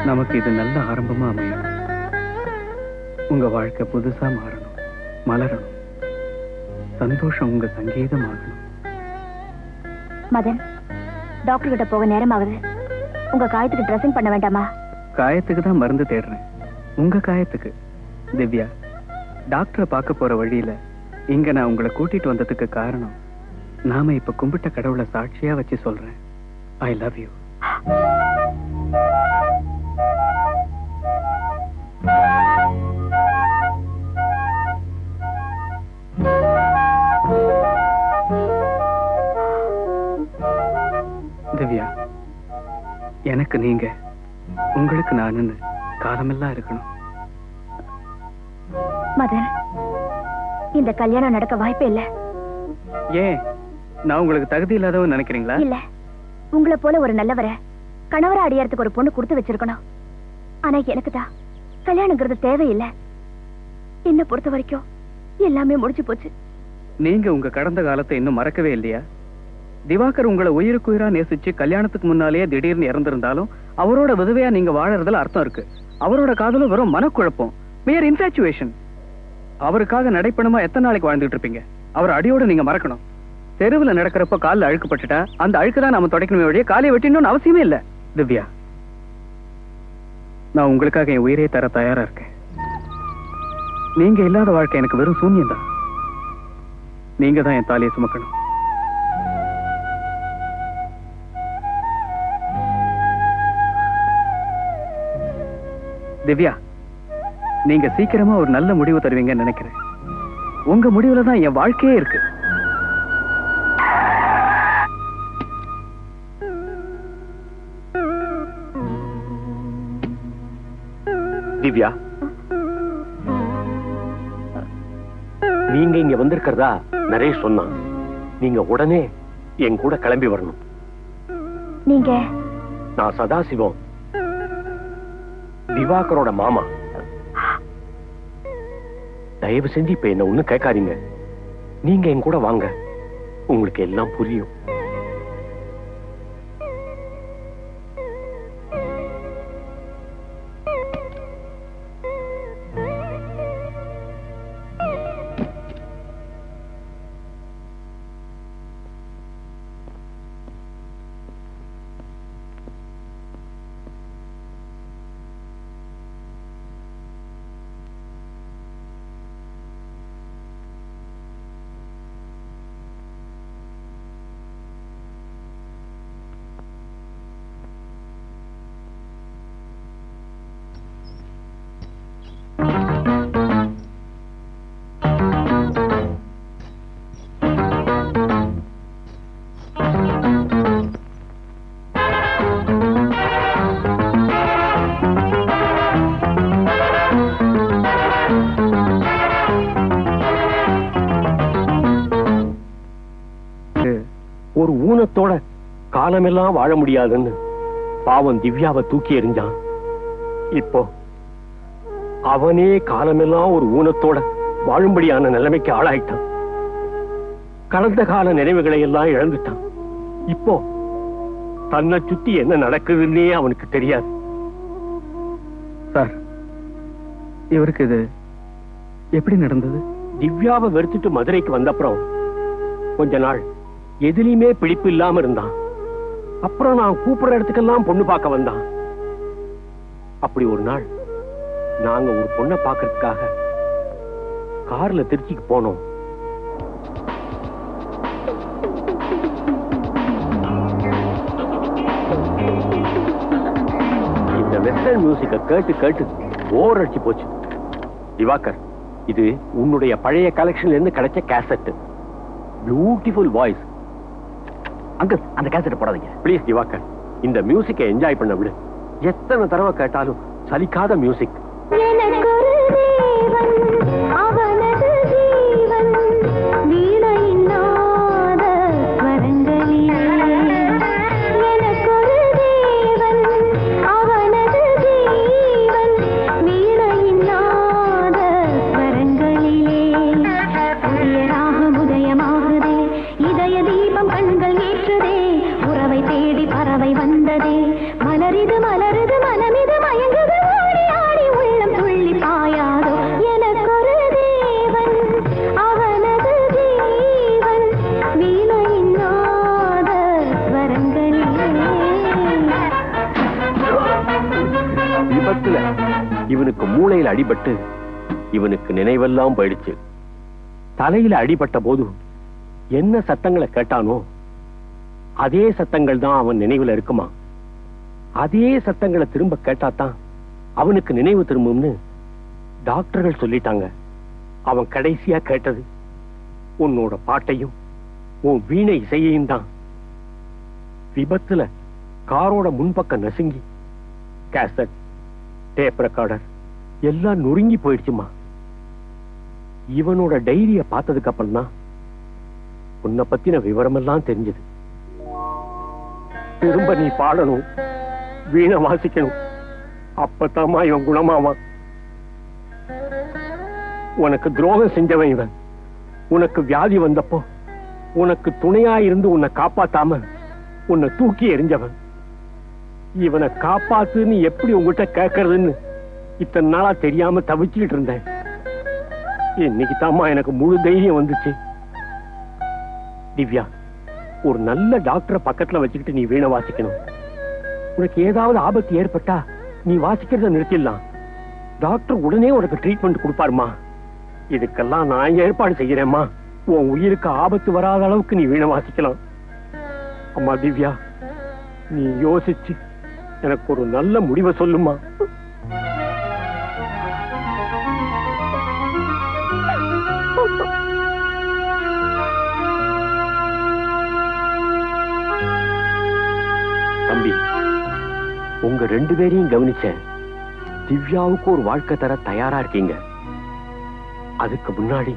நமக்கு இது நல்ல ஆரம்பமா அமையும். உங்க வாழ்க்கை புதுசா மாறணும், மலரணும். சந்தோஷம் உங்க சங்கீதமாகணும். மதன், டாக்டர் கிட்ட போக நேரம் ஆகுது. உங்க காயத்துக்கு ட்ரெஸ்ஸிங் பண்ண வேண்டாமா? காயத்துக்கு தான் மருந்து தேடுறேன். உங்க காயத்துக்கு. திவ்யா, டாக்டரை பார்க்க போற வழியில இங்க நான் உங்களை கூட்டிட்டு வந்ததுக்கு காரணம், நாம இப்ப கும்பிட்ட கடவுளை சாட்சியா வச்சு சொல்றேன். I love you. திவ்யா, எனக்கு நீங்க, உங்களுக்கு நானுன்னு காலமெல்லாம் இருக்கணும். மதன், இந்த கல்யாணம் நடக்க வாய்ப்பே இல்ல. ஏன், நான் உங்களுக்கு தகுதி இல்லாதவன் நினைக்கிறீங்களா? இல்ல, உங்களை போல ஒரு நல்லவரை கணவரை அடியறதுக்கு ஒரு பொண்ணு கொடுத்து வச்சிருக்கணும். ஆனா எனக்கு தான் கல்யாணங்கிறது தேவையில்லை. என்ன பொறுத்த வரைக்கும் எல்லாமே முடிச்சு போச்சு. நீங்க உங்க கடந்த காலத்தை இன்னும் மறக்கவே இல்லையா? திவாகர் உங்களை உயிருக்குயிரா நேசிச்சு கல்யாணத்துக்கு முன்னாலேயே திடீர்னு இறந்திருந்தாலும் அவரோட விதவையா நீங்க வாழறதுல அர்த்தம் இருக்கு. அவரோட காதலும் வெறும் மனக்குழப்பம், மேயர் இன்ஃபாச்சுவேஷன். அவருக்காக நடைப்பணமா எத்தனை நாளைக்கு வாழ்ந்துட்டு இருப்பீங்க? அவர் அடியோட நீங்க மறக்கணும். தெருவுல நடக்கிறப்ப காலில் அழுக்குப்பட்டுட்டா அந்த அழுக்கு தான் நாம தொடக்கணுமே வழியே காலையை வெட்டினோன்னு அவசியமே இல்லை. திவ்யா, நான் உங்களுக்காக என் உயிரே தர தயாரா இருக்கேன். நீங்க இல்லாத வாழ்க்கை எனக்கு வெறும் சூன்யம் தான். நீங்க தான் என் தாலியை சுமக்கணும். திவ்யா, நீங்க சீக்கிரமா ஒரு நல்ல முடிவு தருவீங்கன்னு நினைக்கிறேன். உங்க முடிவுல தான் என் வாழ்க்கையே இருக்கு. திவ்யா, நீங்க இங்க வந்திருக்கிறதா நரேஷ் சொன்னான். நீங்க உடனே என் கூட கிளம்பி வரணும். நீங்க? நான் சதாசிவம், திவாகரோட மாமா. தயவு செஞ்சு இப்ப என்ன ஒண்ணு கேட்காதீங்க. நீங்க என் கூட வாங்க, உங்களுக்கு எல்லாம் புரியும். ஒரு ஊனத்தோட காலமெல்லாம் வாழ முடியாதுன்னு பாவம் திவ்யாவை தூக்கி எறிஞ்சான். இப்போ அவனே காலமெல்லாம் ஒரு ஊனத்தோட வாழும்படியான நிலைமைக்கு ஆளாயிட்டான். கடந்த கால நினைவுகளை எல்லாம் இழந்துட்டான். இப்போ தன்னை சுத்தி என்ன நடக்குதுன்னே அவனுக்கு தெரியாது. சார், இவருக்கு இது எப்படி நடந்தது? திவ்யாவை வெறுத்துட்டு மதுரைக்கு வந்தப்புறம் கொஞ்ச நாள் எதிலையுமே பிடிப்பு இல்லாம இருந்தான். அப்புறம் நான் கூப்பிடுற இடத்துக்கெல்லாம் பொண்ணு பார்க்க வந்தான். அப்படி ஒரு நாள் நாங்க ஒரு பொண்ணை பார்க்கறதுக்காக கார்ல திருச்சிக்கு போனோம். இந்த வெஸ்டர்ன் மியூசிக்க கேட்டு கேட்டு ஓர் அடிச்சு போச்சு. திவாகர், இது உன்னுடைய பழைய கலெக்ஷன்ல இருந்து கிடைச்ச கேசட். Beautiful voice. அங்கிள், அந்த கேசட் போடாதீங்க ப்ளீஸ். திவாகர், இந்த மியூசிக்கை என்ஜாய் பண்ண விடு. எத்தனை தடவை கேட்டாலும் சலிக்காத மியூசிக். உறவை தேடி பறவை வந்ததே, மலரிது மலருது மனமிது மய தலையில அடிபட்டு இவனுக்கு நினைவெல்லாம் போயிடுச்சு. தலையில அடிபட்ட போது என்ன சத்தங்களை கேட்டானோ அதே சத்தங்கள் தான் அவன் நினைவுல இருக்குமா. அதே சத்தங்களை திரும்ப கேட்டாதான் அவனுக்கு நினைவு திரும்பும்னு டாக்டர்கள் சொல்லிட்டாங்க. அவன் கடைசியா கேட்டது உன்னோட பாட்டையும் உன் வீணை இசையையும் தான். விபத்துல காரோட முன்பக்கம் நசுங்கி கேசட், டேப் ரெக்கார்டர் எல்லாம் நொறுங்கி போயிடுச்சுமா. இவனோட டைரிய பார்த்ததுக்கு அப்புறம் தான் உன்னை பத்தின விவரமெல்லாம் தெரிஞ்சது. திரும்ப நீ பாடணும், வீணை வாசிக்கணும், அப்பத்தாமா இவன் குணமாவான். உனக்கு துரோகம் செஞ்சவன் இவன். உனக்கு வியாதி வந்தப்போ உனக்கு துணையா இருந்து உன்னை காப்பாத்தாம உன்னை தூக்கி எறிஞ்சவன். இவனை காப்பாத்துன்னு எப்படி உங்ககிட்ட கேட்கறதுன்னு இத்தனை நாளா தெரியாம தவிச்சுக்கிட்டு இருந்தேன். இன்னைக்கு தாமா எனக்கு முழு தைரியம் வந்துச்சு. திவ்யா, ஒரு நல்ல டாக்டரை பக்கத்துல வச்சுக்கிட்டு நீ வீணை வாசிக்கணும். உனக்கு ஏதாவது ஆபத்து ஏற்பட்டா நீ வாசிக்கிறத நிறுத்திடலாம். டாக்டர் உடனே உனக்கு ட்ரீட்மெண்ட் கொடுப்பாருமா. இதுக்கெல்லாம் நான் ஏற்பாடு செய்யறேம்மா. உன் உயிருக்கு ஆபத்து வராத அளவுக்கு நீ வீணை வாசிக்கலாம். அம்மா திவ்யா, நீ யோசிச்சு எனக்கு ஒரு நல்ல முடிவை சொல்லுமா. தம்பி, உங்க 2 பேரையும் கவனிச்சேன். திவ்யாவுக்கு ஒரு வாழ்க்கை தர தயாரா இருக்கீங்க. அதுக்கு முன்னாடி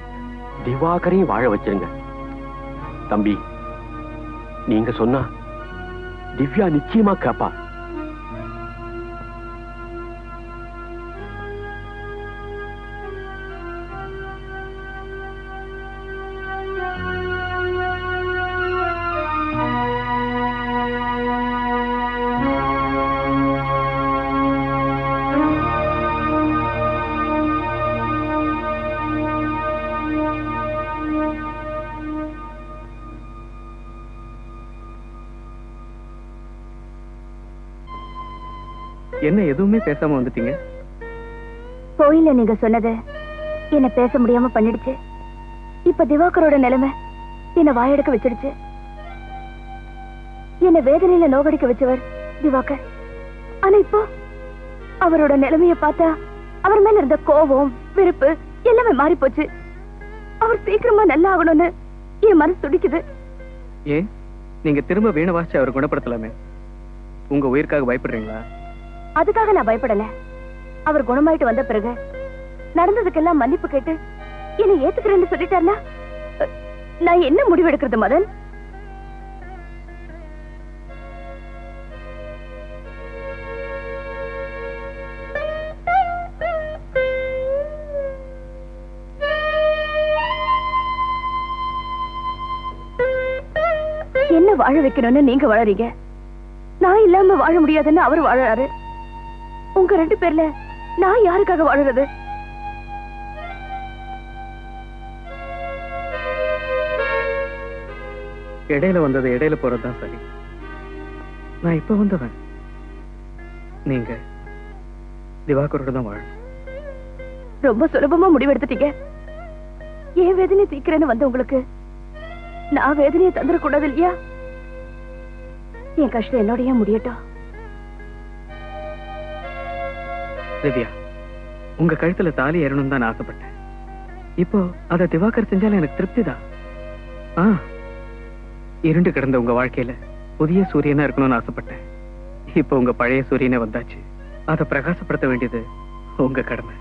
திவாகரையும் வாழ வச்சிருங்க. தம்பி, நீங்க சொன்னா திவ்யா நிச்சயமா கேப்பா. என்ன எதுவுமே பேசாம வந்துட்டீங்க? கோயில்ல நீங்க சொன்னது என்ன பேச முடியாம பண்ணிடுச்சு. இப்ப திவாகரோட நிலைமை என்ன வாயெடுக்க வச்சிடுச்சு. என்ன வேதனையில நோகடிக்க வச்சவர் திவாகர். ஆனா இப்போ அவரோட நிலைமைய பார்த்தா அவர் மேல இருந்த கோபம், வெறுப்பு எல்லாமே மாறி போச்சு. அவர் சீக்கிரமா நல்லா ஆகணும்னு என் மனசு துடிக்குது. ஏன் நீங்க திரும்ப வீணை வாசிச்சு அவர் குணப்படுத்தலாமே? உங்க உயிருக்காக பயப்படுறீங்களா? அதுக்காக நான் பயப்படல. அவர் குணமாயிட்டு வந்த பிறகு நடந்ததுக்கெல்லாம் மன்னிப்பு கேட்டு என்னை ஏத்துக்கிறேன்னு சொல்லிட்டாருன்னா நான் என்ன முடிவு எடுக்கிறது மதன்? என்ன வாழ வைக்கணும்னு நீங்க வாழறீங்க, நான் இல்லாம வாழ முடியாதுன்னு அவர் வாழறாரு. உங்க 2 பேர்ல நான் யாருக்காக வாழறது? இடையில வந்தது இடையில போறதுதான் சரி. நான் இப்ப வந்தவன். நீங்க திவாகரோட தான் வாழணும். ரொம்ப சுலபமா முடிவெடுத்துட்டீங்க. ஏன் வேதனை தீக்கிறேன்னு வந்து உங்களுக்கு நான் வேதனையை தந்துடக்கூடாது இல்லையா? என் கஷ்டம் என்னோடய முடியட்டும். திவ்யா, உங்க கழுத்துல தாலி ஏறணும் தான் ஆசைப்பட்டேன். இப்போ அத திவாகர் செஞ்சாலும் எனக்கு திருப்தி தான். இருண்டு கிடந்த உங்க வாழ்க்கையில புதிய சூரியனா இருக்கணும்னு ஆசைப்பட்டேன். இப்போ உங்க பழைய சூரியனே வந்தாச்சு. அதை பிரகாசப்படுத்த வேண்டியது உங்க கடமை.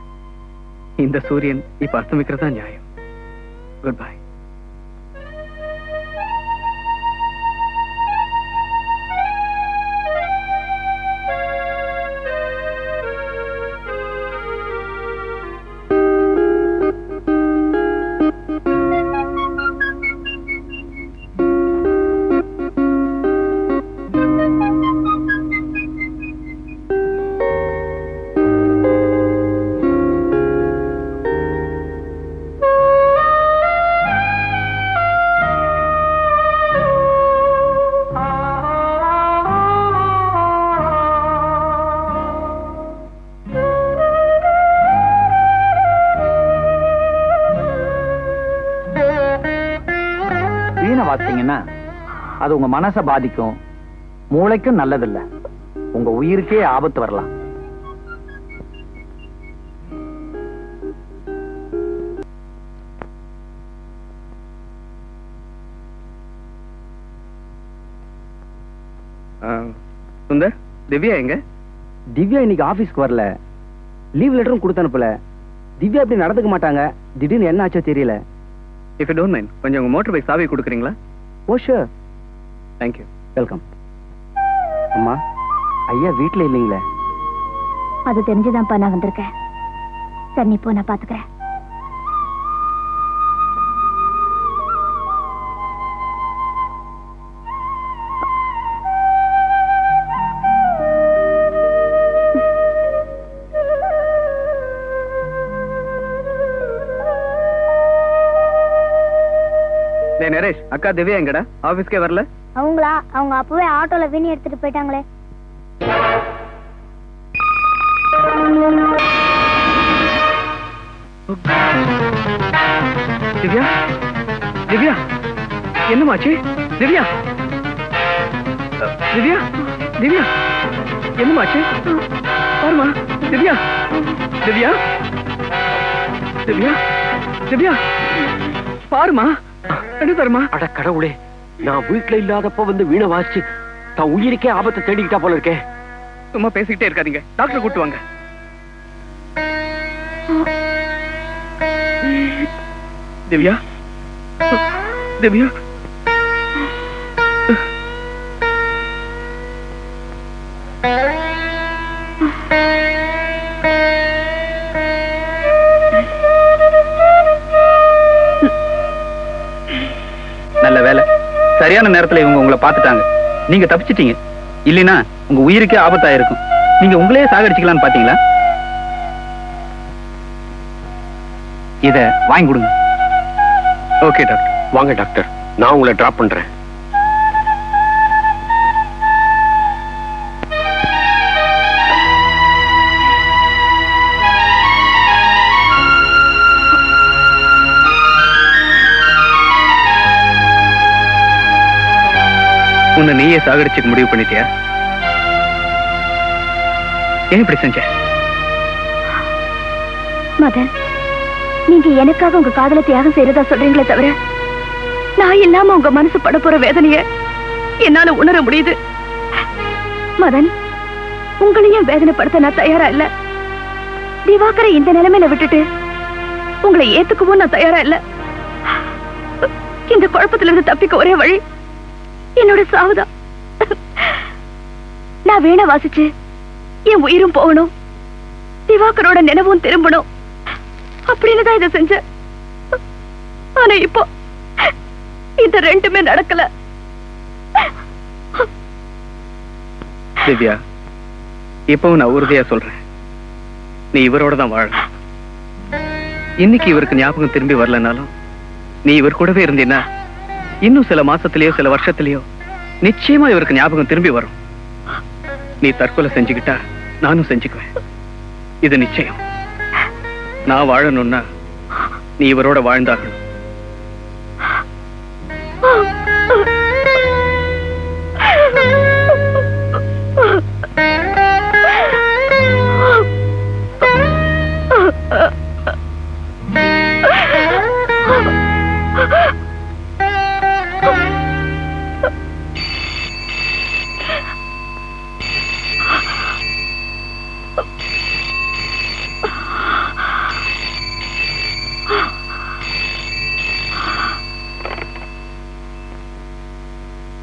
இந்த சூரியன் இப்ப அஸ்தமிக்கிறதா நியாயம். Good bye. வீணை வாசிச்சீங்கன்னா அது உங்க மனசை பாதிக்கும், மூளைக்கும் நல்லதில்ல, உங்க உயிருக்கே ஆபத்து வரலாம். சுந்தர், திவ்யா எங்க? திவ்யா இன்னைக்கு ஆபீஸ்க்கு வரல, லீவ் லெட்டரும் கொடுத்து அனுப்பல. திவ்யா இப்படி நடந்துக்க மாட்டாங்க, திடீர்னு என்ன ஆச்சோ தெரியல. இஃப் யூ டோன்ட் மைண்ட் கொஞ்சம் உங்க மோட்டர் பைக் சாவி கொடுக்குறீங்களா? ஓ ஷூர். தேங்க்யூ. வெல்கம். அம்மா, ஐயா வீட்டுல இல்லைங்களே? அது தெரிஞ்சுதான்ப்பா நான் வந்திருக்கேன். சரி நீ போ, நான் பாத்துக்கிறேன். நரேஷ், அக்கா திவ்யா எங்கடா? ஆபீஸ்க்கே வரல? அவங்களா? அவங்க அப்பவே ஆட்டோல வீணி எடுத்துட்டு போயிட்டாங்களே. திவ்யா, திவ்யா என்னமாச்சு? திவ்யா, திவ்யா, திவ்யா என்னமாச்சு? பாருமா திவ்யா, திவ்யா, திவ்யா, திவ்யா பாருமா, என்ன தருமா? அட கடவுளே, நான் வீட்டுல இல்லாதப்ப வந்து வீணை வாசிச்சு தான் உயிருக்கே ஆபத்தை தேடிக்கிட்டா போல இருக்கேன். சும்மா பேசிக்கிட்டே இருக்காதீங்க, டாக்டர் கூட்டு வாங்க. திவ்யா, திவ்யா நல்ல வேலை, சரியான நேரத்துல இவங்க உங்களை பார்த்துட்டாங்க. நீங்க தப்பிச்சிட்டீங்க. இல்லைன்னா உங்க உயிருக்கே ஆபத்தாயிருக்கும். நீங்க உங்களையே சாகடிச்சுக்கலான்னு பாத்தீங்களா? இத வாங்கி கொடுங்க. Okay doctor. வாங்க டாக்டர், நான் உங்களை டிராப் பண்றேன். உன்னை நீயே சாகடிச்சுக்க முடிவு பண்ணிட்டியா? ஏன் இப்படி செஞ்ச? மதன், நீங்க எனக்காக உங்க காதலை தியாகம் செய்யறதா சொல்றீங்களே தவிர, நான் இல்லாம உங்க மனசு பட போற வேதனைய என்னால உணர முடியுது. மதன், உங்களையும் வேதனைப்படுத்த நான் தயாரா இல்ல. திவாகரை இந்த நிலைமையில விட்டுட்டு உங்களை ஏத்துக்கவும் நான் தயாரா இல்ல. இந்த குழப்பத்துல இருந்து தப்பிக்க ஒரே வழி என்னோட சாவுதான். நான் வீணை வாசிச்சு என் உயிரும் போகணும், திவாகரோட நினைவும் திரும்பணும் அப்படின்னு தான் இதை செஞ்சேன். ஆனா இப்போ இந்த ரெண்டுமே நடக்கல. திவ்யா, இப்பவும் நான் உறுதியா சொல்றேன், நீ இவரோட தான் வாழ. இன்னைக்கு இவருக்கு ஞாபகம் திரும்பி வரலனாலும் நீ இவர் கூடவே இருந்தீன்னா இன்னும் சில மாசத்திலேயோ சில வருஷத்திலேயோ நிச்சயமா இவருக்கு ஞாபகம் திரும்பி வரும். நீ தற்கொலை செஞ்சுக்கிட்டா நானும் செஞ்சுக்குவேன், இது நிச்சயம். நான் வாழணும்னா நீ இவரோட வாழ்ந்தாகணும்.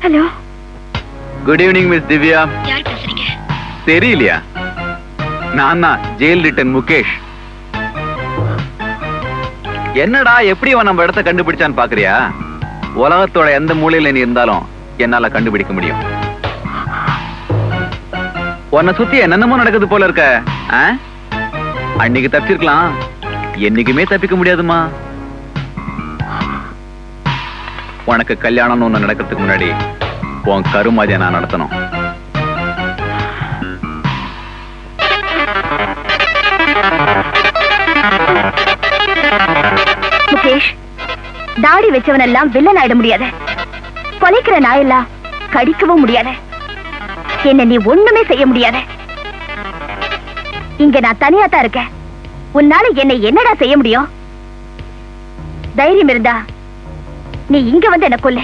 Hello, good evening miss Divya. யார் பேசுறீங்க? தெரியலையா? நான் தான் ஜெயில் ரிட்டன் முகேஷ். என்னடா எப்படி அவன் நம்ம இடத்த கண்டுபிடிச்சான்னு பாக்குறியா? உலகத்தோட எந்த மூலையில நீ இருந்தாலும் என்னால கண்டுபிடிக்க முடியும். உன்னை சுத்தி என்னென்னமோ நடக்குது போல இருக்க. அன்னைக்கு தப்பிச்சிருக்கலாம், என்னைக்குமே தப்பிக்க முடியாதுமா. உனக்கு கல்யாணம் ஒண்ணு நடக்கிறதுக்கு முன்னாடி உன் கருமாதியை நான் நடத்தணும். முகேஷ், தாடி வச்சவனெல்லாம் வில்லன் ஆயிட முடியாது. கொலைக்கிற நாயெல்லாம் கடிக்கவும் முடியாது. என்ன நீ ஒண்ணுமே செய்ய முடியாது. இங்க நான் தனியா தான் இருக்கேன். உன்னால என்னை என்னடா செய்ய முடியும்? தைரியம் இருந்தா நீ இங்க வந்து என்ன கொல்ல.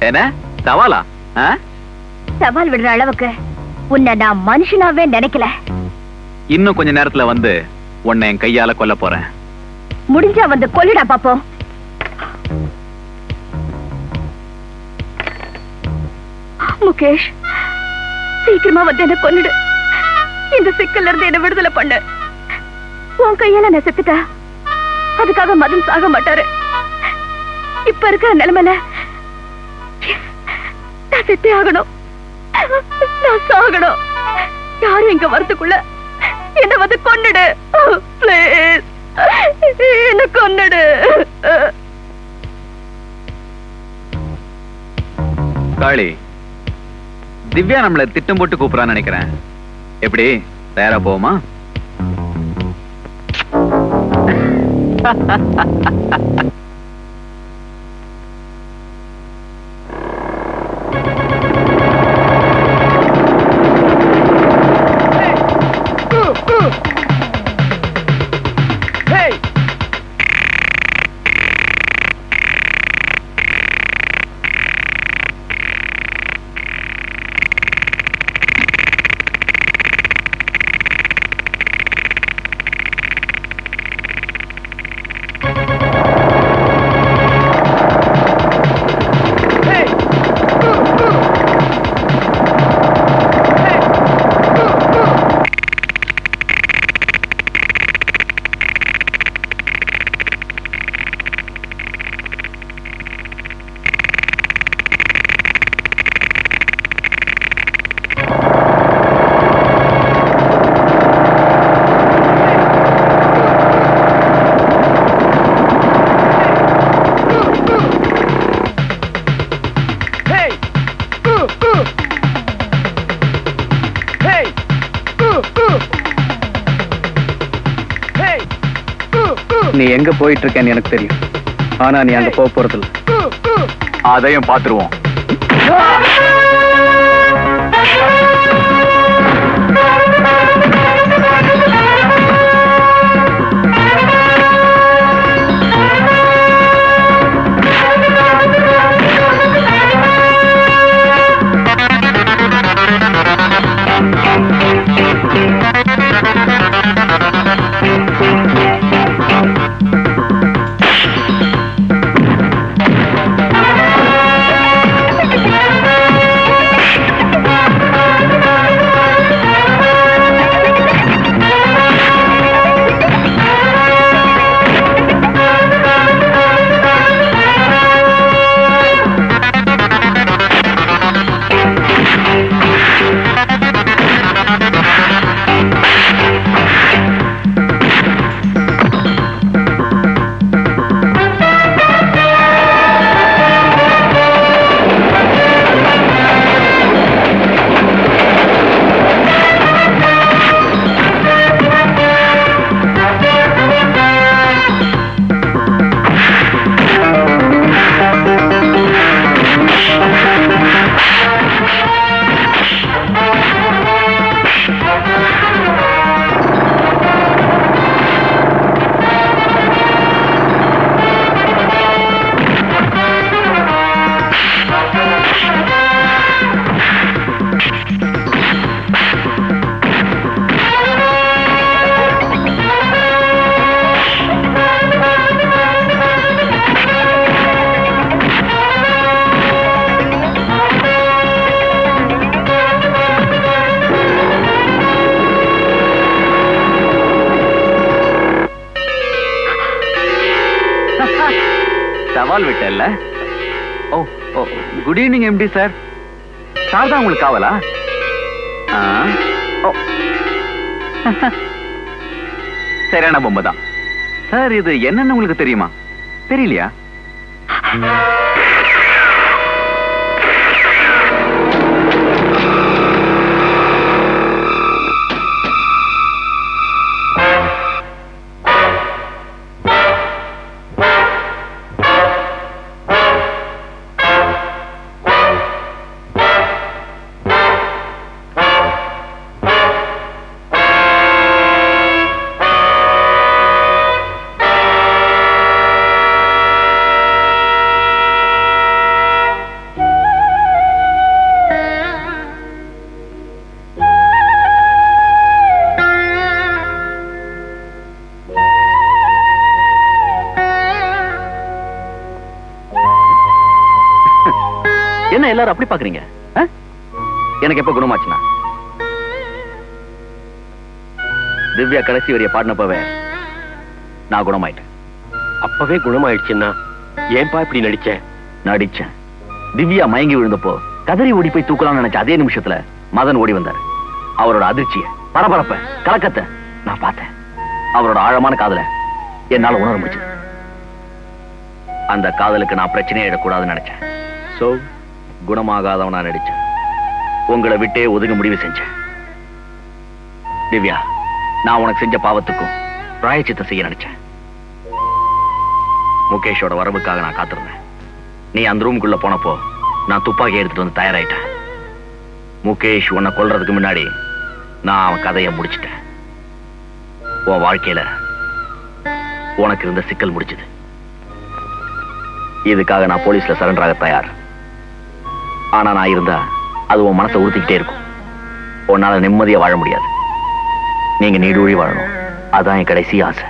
என்ன சவாலா? சவால் விடுற அளவுக்கு உன்னை நான் மனுஷனாவே நினைக்கல. இன்னும் கொஞ்ச நேரத்துல வந்து உன்னை என் கையால கொல்ல போறேன். முடிஞ்சா வந்து கொல்லுடா பாப்போம். முகேஷ், சீக்கிரமா வந்து என்ன கொன்னுடு. இந்த சிக்கல்ல இருந்து என்ன விடுதலை பண்ணு. உன் கையால நான் செத்துட்டா அதுக்காக மதன் சாக மாட்டாரு. இப்ப இருக்கிற நிலைமையில நான் செத்தே ஆகணும். நான் சாகணும். யாரும் இங்க வரதுக்குள்ள என்ன வந்து கொன்னுடு. Please, என்ன கொன்னுடு. காளி, திவ்யா நம்மள திட்டம் போட்டு கூப்பிடான்னு நினைக்கிறேன். எப்படி தயாரா போவோமா? நீ எங்க போயிட்டு இருக்கேன்னு எனக்கு தெரியும். ஆனா நீ அங்க போக போறதில்ல. அதையும் பாத்துருவோம். சவால் விட்டல்ல. ஓ ஓ, good evening MD sir. Sir தான் உங்களுக்கு காவலா? ஓ, சரியான பொம்மை தான் சார். இது என்னன்னு உங்களுக்கு தெரியுமா? தெரியலையா? என்ன எல்லாரும் அப்படி பாக்குறீங்க? எனக்கு எப்ப குணமாச்சுன்னா திவ்யா கடைசி வரிய பாடினப்பவே நான் குணமாயிட்டேன். அப்பவே குணமாயிடுச்சுன்னா ஏன்பா இப்படி நடிச்சேன். திவ்யா மயங்கி விழுந்தப்போ கதறி ஓடி போய் தூக்கலாம்னு நினைச்ச அதே நிமிஷத்துல மதன் ஓடி வந்தார். அவரோட அதிர்ச்சிய, பரபரப்ப, கலக்கத்தை நான் பார்த்தேன். அவரோட ஆழமான காதல என்னால உணர முடிச்சது. அந்த காதலுக்கு நான் பிரச்சனையே இடக்கூடாதுன்னு நினைச்சேன். சோ குணமாகாதவனா நடிச்சேன். உங்களை விட்டே ஒதுங்க முடிவு செஞ்சேன். திவ்யா, நான் உனக்கு செஞ்ச பாவத்துக்கும் பிராயச்சித்தம் செய்ய நினைச்சேன். முகேஷோட வரவுக்காக நான் காத்திருந்தேன். நீ அந்த ரூமுக்குள்ள போனப்போ நான் துப்பாக்கி எடுத்துட்டு வந்து தயாராயிட்டேன். முகேஷ் உன்னை கொல்றதுக்கு முன்னாடி நான் அவன் கதையை முடிச்சிட்டேன். உன் வாழ்க்கையில உனக்கு இருந்த சிக்கல் முடிச்சது. இதுக்காக நான் போலீஸ்ல சரண்டர் ஆக தயார். ஆனா நான் இருந்தா அது உன் மனசை உறுத்திக்கிட்டே இருக்கும். உன்னால நிம்மதியா வாழ முடியாது. நீங்க நீடூழி வாழணும். அதான் என் கடைசி ஆசை.